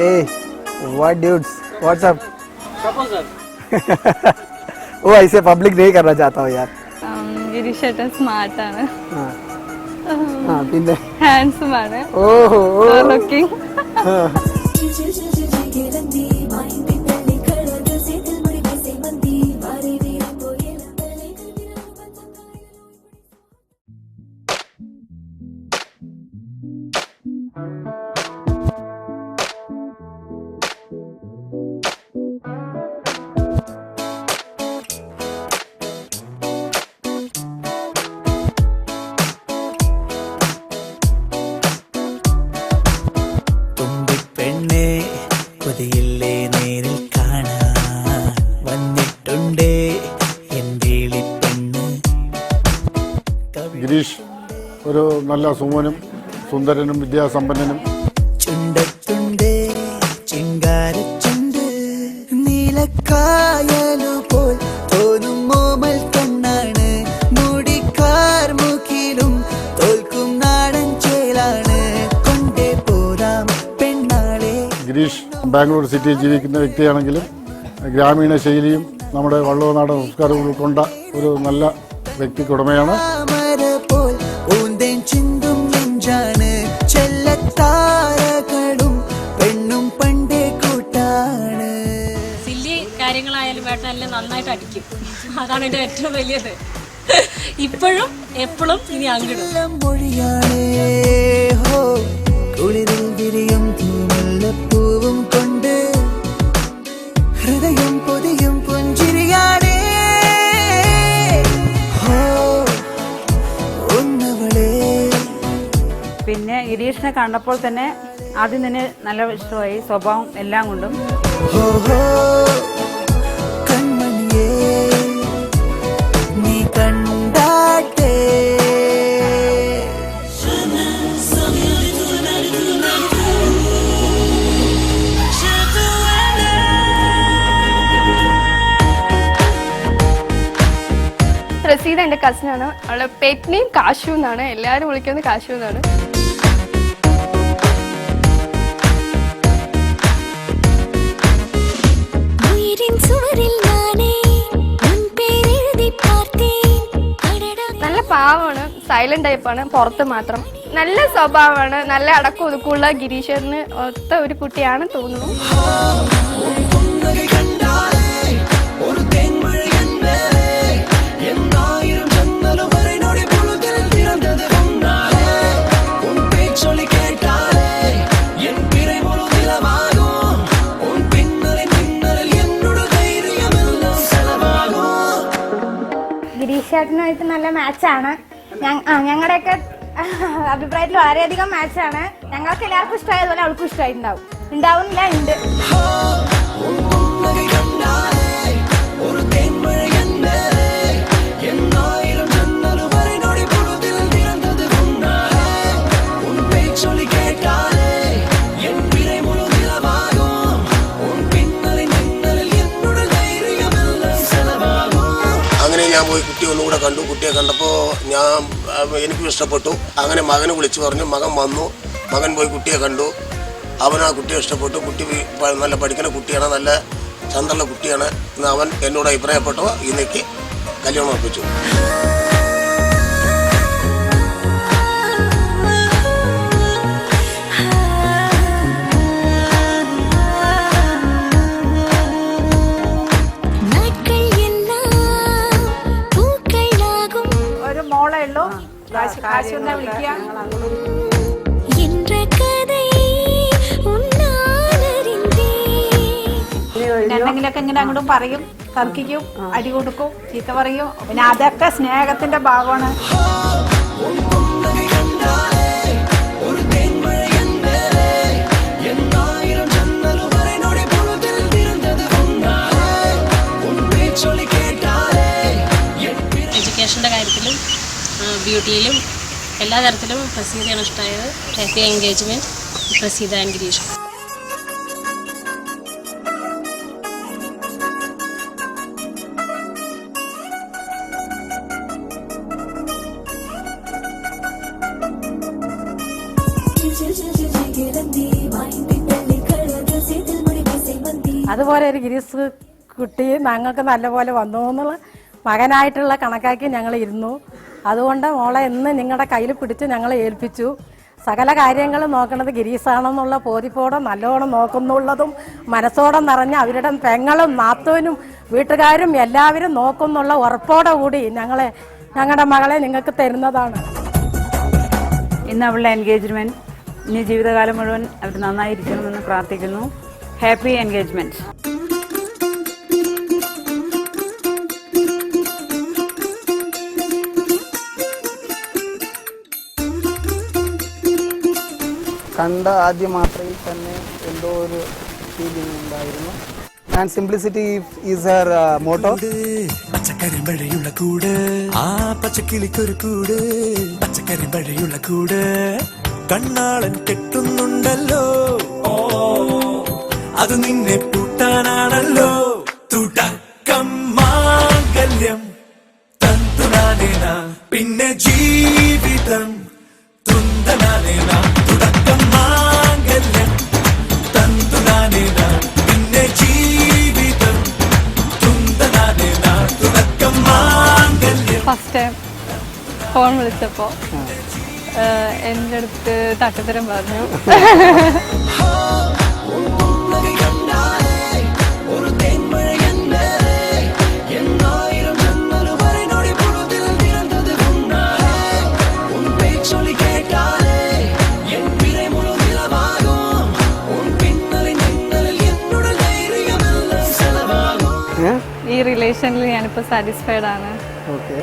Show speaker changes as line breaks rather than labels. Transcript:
Hey, what dudes? What's up?
Proposal.
वो ऐसे public नहीं करना चाहता हूँ यार.
गिरीश ഏട്ടൻ സ്മാർട്ട് ആണ്.
പിന്നെ
ഹാൻഡ്സം ആണ്.
ഓഹോ
ലുക്കിംഗ്.
ഗിരീഷ് ഒരു നല്ല സുമനും സുന്ദരനും വിദ്യാസമ്പന്നനും ഗിരീഷ് ബാംഗ്ലൂർ സിറ്റിയിൽ ജീവിക്കുന്ന വ്യക്തിയാണെങ്കിലും ഗ്രാമീണ ശൈലിയും നമ്മുടെ വള്ളവനാടൻ സംസ്കാരവും ഉൾക്കൊണ്ട ഒരു നല്ല വ്യക്തിക്കുടമയാണ്.
സില്ലി കാര്യങ്ങളായാലും വേട്ടനെല്ലാം നന്നായിട്ട് അടിക്കും. അതാണ് എൻ്റെ ഏറ്റവും വലിയത്. ഇപ്പോഴും എപ്പോഴും ഇനി അങ്ങിടും. ഹൃദയം പൊതിയും പുഞ്ചിരിയാണേ.
പിന്നെ ഗിരീഷിനെ കണ്ടപ്പോൾ തന്നെ ആദ്യം തന്നെ നല്ല ഇഷ്ടമായി, സ്വഭാവം എല്ലാം കൊണ്ടും.
നീ കണ്ടാട്ടെ
പ്രസീത എൻ്റെ കസിനാണ്. അവളുടെ പെറ്റ് നെയിം കാശു എന്നാണ്. എല്ലാവരും വിളിക്കുന്നത് കാശു എന്നാണ്. നല്ല പാവമാണ്, സൈലന്റ് ടൈപ്പാണ്, പുറത്ത് മാത്രം. നല്ല സ്വഭാവമാണ്, നല്ല അടക്കം ഒതുക്കമുള്ള ഗിരീഷറിന് ഒത്ത ഒരു കുട്ടിയാണ് തോന്നുന്നു.
ഗിരീഷേട്ടനുമായിട്ട് നല്ല മാച്ചാണ്. ഞങ്ങളുടെയൊക്കെ അഭിപ്രായത്തിൽ വളരെയധികം മാച്ചാണ്. ഞങ്ങൾക്ക് എല്ലാവർക്കും ഇഷ്ടമായതുപോലെ അവൾക്കും ഇഷ്ടമായിട്ടുണ്ടാവും. ഉണ്ടാവുന്നില്ല, ഉണ്ട്.
ഞാൻ പോയി കുട്ടി ഒന്നുകൂടെ കണ്ടു. കുട്ടിയെ കണ്ടപ്പോൾ എനിക്കും ഇഷ്ടപ്പെട്ടു. അങ്ങനെ മകനെ വിളിച്ചു പറഞ്ഞു. മകൻ വന്നു. മകൻ പോയി കുട്ടിയെ കണ്ടു. അവൻ ആ കുട്ടിയെ ഇഷ്ടപ്പെട്ടു. കുട്ടി നല്ല പഠിക്കുന്ന കുട്ടിയാണ്, നല്ല ചന്തമുള്ള കുട്ടിയാണ് എന്ന് അവൻ എന്നോട് അഭിപ്രായപ്പെട്ടു. ഇന്നേക്ക് കല്യാണം ഉറപ്പിച്ചു.
എന്തെങ്കിലുമൊക്കെ ഇങ്ങനെ അങ്ങോട്ടും പറയും, തർക്കിക്കും, അടി കൊടുക്കും, ചീത്ത പറയും. പിന്നെ അതൊക്കെ സ്നേഹത്തിന്റെ ഭാഗമാണ്.
എഡ്യൂക്കേഷൻ്റെ കാര്യത്തിലും ബ്യൂട്ടിയിലും എല്ലാ തരത്തിലും പ്രസീതയാണ് ഇഷ്ടമായത്. Happy engagement Praseetha and Girish.
Chill chill chill chill chill chill chill chill chill chill chill
അതുപോലെ ഒരു ഗിരീഷ് കുട്ടി ഞങ്ങൾക്ക് നല്ലപോലെ വന്നു എന്നുള്ള മകനായിട്ടുള്ള കണക്കാക്കി ഞങ്ങൾ ഇരുന്നു. അതുകൊണ്ട് മോളെ ഇന്ന് നിങ്ങളുടെ കയ്യിൽ പിടിച്ച് ഞങ്ങളെ ഏൽപ്പിച്ചു. സകല കാര്യങ്ങളും നോക്കുന്നത് ഗിരീഷാണെന്നുള്ള ബോധ്യത്തോടെ നല്ലോണം നോക്കുന്നുള്ളതും മനസ്സോടെ നിറഞ്ഞ് അവരുടെ പെങ്ങളും നാത്തൂനും വീട്ടുകാരും എല്ലാവരും നോക്കുന്നുള്ള ഉറപ്പോടെ കൂടി ഞങ്ങളുടെ മകളെ നിങ്ങൾക്ക് തരുന്നതാണ്.
ഇന്ന് അവളുടെ എൻഗേജ്മെന്റ്, ഇനി ജീവിതകാലം മുഴുവൻ അവർ നന്നായിരിക്കണമെന്ന് പ്രാർത്ഥിക്കുന്നു. Happy engagement.
കണ്ട ആദ്യ മാത്രയിൽ തന്നെ എന്തോ ഒരു ഫീലിംഗ് ഉണ്ടായിരുന്നു. And simplicity is her motto.
പച്ചക്കരിമ്പഴയുള്ള കൂട്, ആ പച്ചക്കിളിക്കൊരു കൂട്, പച്ചക്കരിമ്പഴയുള്ള കൂട് കണ്ണാളൻ കെട്ടുന്നുണ്ടല്ലോ. ഓ, അത് നിന്നെ പൂട്ടാനാണല്ലോ. തുടക്കം മാംഗല്യം തന്തുനാനേന, പിന്നെ ജീവിതം തുന്തനാനേന. തുടക്കം മാംഗല്യം തന്തുനാനേന, പിന്നെ ജീവിതം തുന്തനാനേന. തുടക്കം മാംഗല്യം.
ഫസ്റ്റ് ടൈം ഫോൺ വിളിച്ചപ്പോൾ എൻ്റെ അടുത്ത് തട്ടത്തരം പറഞ്ഞു. ഈ റിലേഷനിൽ ഞാനിപ്പോൾ സാറ്റിസ്ഫൈഡ് ആണ്.
ഓക്കെ.